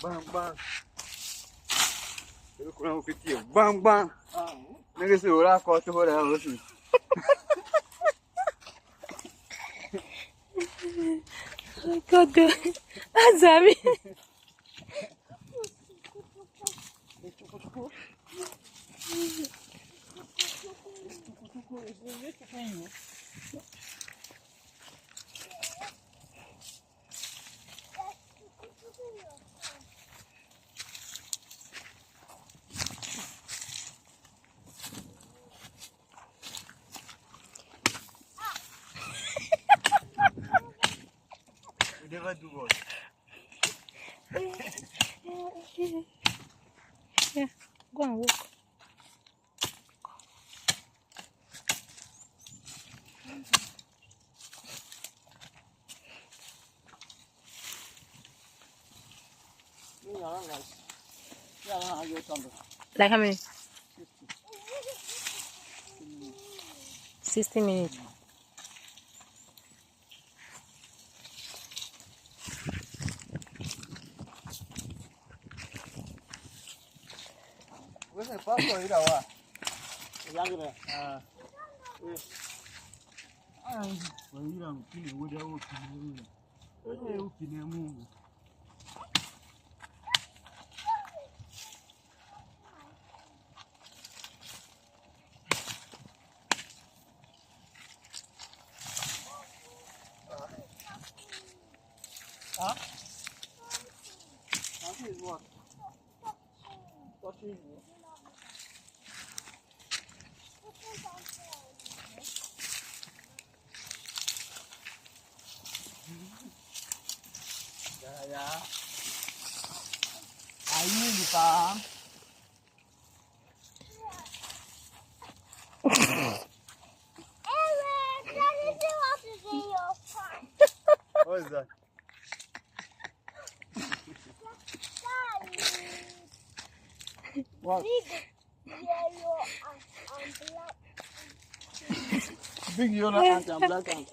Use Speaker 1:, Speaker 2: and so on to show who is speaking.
Speaker 1: Bang bang. Eu com o pitinho. Bang bang. Nega se olhar corta o orelha assim.
Speaker 2: Cadê? Azami.
Speaker 1: Deva dua.
Speaker 2: Yeah, go and walk. Like how many? 60 minutes.
Speaker 1: Você passa aí da hora. Yang ni. Ai, wahira mkini woda ukini. Woda ukini Mungu. Ah? That is what? What is it? Yeah. Are you in the farm? What is that? What? Big yellow and black and.